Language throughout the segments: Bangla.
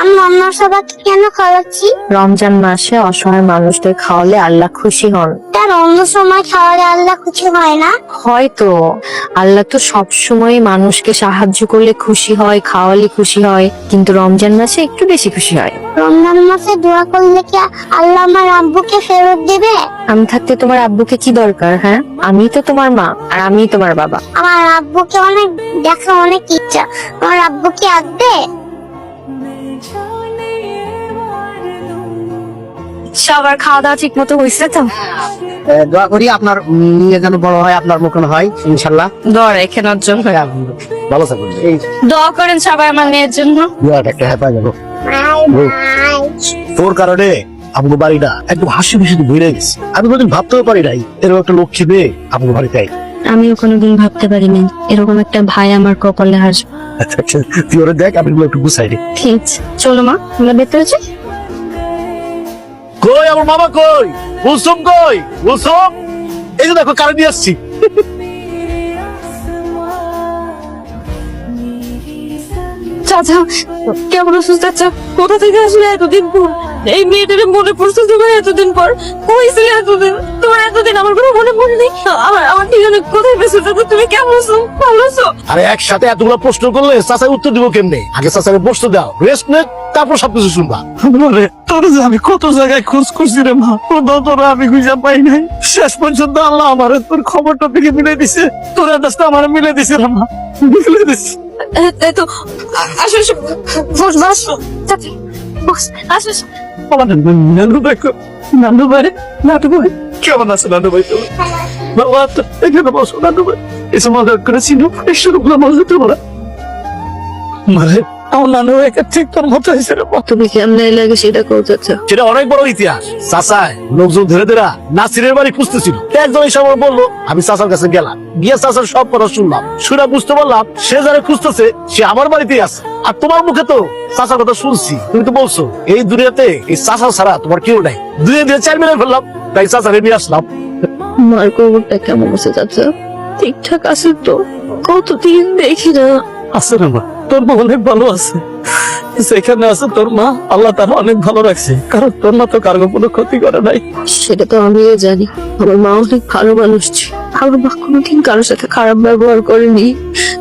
আমি অন্য সবাইকে কেন খাওয়াচ্ছি? রমজান মাসে অসহায় মানুষদের খাওয়ালে আল্লাহ খুশি হন। তার অন্য সময় খাওয়ালে আল্লাহ খুশি হয় না? হয়তো আল্লাহ তো সব সময় মানুষকে সাহায্য করলে খুশি হয়, খাওয়ালে খুশি হয়, কিন্তু রমজান মাসে একটু বেশি খুশি হয়। রমজান মাসে দোয়া করলে কি আল্লাহ আমার আব্বুকে ফেরত দেবে? আমি থাকতে তোমার আব্বুকে কি দরকার? হ্যাঁ, আমি তো তোমার মা আর আমি তোমার বাবা। আমার আব্বুকে অনেক দেখা অনেক ইচ্ছা, আমার আব্বু কি আসবে? সবার খাওয়া দাওয়া ঠিক মতো হয়েছে তো? দোয়া করি আপনার মেয়ে যেন বড় হয়, আপনার মতন হয় ইনশাল্লাহ। দোয়া রেখেন ওর জন্য। ভালো থাকুন। এই দোয়া করেন সবাই আমার মেয়ের জন্য। দোয়াটা একটা হ্যাঁ পাই যাবো। তোর কারণে আমগো বাড়িটা একদম হাসি খুশিতে ভরে গেছে। আমি কোনদিন ভাবতেও পারি নাই এরকম একটা লক্ষ্মী মেয়ে আমগো বাড়িতে। আমিও কোনোদিন ভাবতে পারিনি এরকম একটা ভাই আমার কপালে আসবে। তুই ওরে দেখ, আমি একটু গুছাই রে। ঠিক আছে, চলো মা, আমরা ভেতরে যাই। কই আমার মামা কই? কুলসুম কই? কুলসুম, এই যে দেখো কারে নিয়ে আসছি। চাচা কেমন আছো? চাচা কোথা থেকে আসলে এতদিন পর? এই মেয়েটারে মনে পড়ছে তোমার এতদিন পর? হয়েছিল এতদিন, তোমার এতদিন আমার কোনো মনে পড়েনি? আমার ঠিকানা কোথায় পেয়েছো চাচা? তুমি কেমন আছো? ভালো আছো? আরে একসাথে এতগুলো প্রশ্ন করলে চাচাই উত্তর দিব কেমনে? আগে চাচাকে বসতে দাও, রেস্ট নে, তারপর সবকিছু শুনবা। তোর যে আমি কত জায়গায় খোঁজ করছি রে মা, কোথাও তোরা আমি খুঁজে পাই নাই। শেষ পর্যন্ত আল্লাহ আমার তোর খবরটা থেকে মিলে দিছে, তোর অ্যাড্রেসটা আমার মিলে দিছে রে মা, মিলে দিছে। এই তো আসো আসো, বস বস চাচা, বস আসো আসো। আমার নানু দেখো, নানু ভাই, নানু ভাই কেমন আছে? নানু ভাই তো বাবা, এখানে বসো নানু ভাই, এসে মজা করেছিল, একশো মজা তোমরা মানে আমার নানু ভাই ঠিক তোর মতো হয়েছে রে মা। তুমি কেমনে লাগে সেটা কও চাচা। সেটা অনেক বড় ইতিহাস। চাচায় লোকজন ধরে ধরে নাসিরের বাড়ি খুঁজতেছিল। একজন এসে আমার বললো, আমি চাচার কাছে গেলাম, গিয়ে চাচার সব কথা শুনলাম, শুনে বুঝতে পারলাম সে যারা খুঁজতেছে সে আমার বাড়িতেই আছে। আর তোমার মুখে তো চাচার কথা শুনছি, তুমি তো বলছো এই দুনিয়াতে এই চাচা ছাড়া তোমার কেউ নাই। দুনিয়া দিয়ে 4 মিনিট ফেললাম, তাই চাচারে নিয়ে আসলাম। মার খবরটা কেমন আছে চাচা? ঠিকঠাক আছে তো? কতদিন দেখি না। আছে রে মা, তোর মা অনেক ভালো আছে। যেখানে আছে তোর মা, আল্লাহ তার অনেক ভালো রাখছে, কারণ তোর মা তো কারো কোনো ক্ষতি করে নাই। সেটা তো আমিও জানি, আমার মা অনেক ভালো মানুষ ছিল। আমার মা কোনোদিন কারোর সাথে খারাপ ব্যবহার করেনি,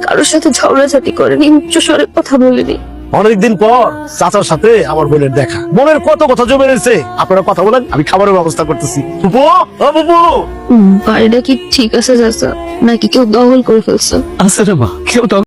কারোর সাথে ঝগড়াঝাটি করেনি, উচ্চস্বরে কথা বলেনি। অনেকদিন পর চাচার সাথে আমার বোনের দেখা, মনের কত কথা জমে রয়েছে। আপনারা কথা বলেন, আমি খাবারের ব্যবস্থা করতেছি। বুবু, ও বুবু, বাড়িটা কি ঠিক আছে চাচা, নাকি কেউ দখল করে ফেলছে? আছে রে মা, কেউ